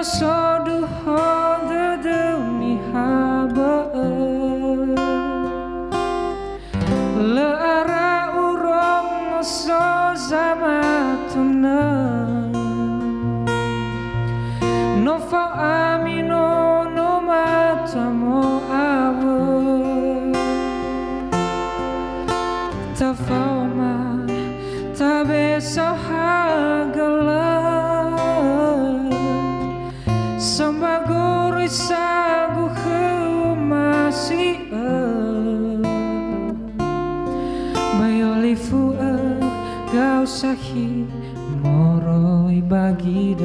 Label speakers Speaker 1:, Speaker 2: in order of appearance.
Speaker 1: sodu honda demi haba le ara urong so zamatuna no fa amino no matamo awo ta fauma ta beso hagala Sambaguri sagu masih Bayolifu gau sahi moroi bagi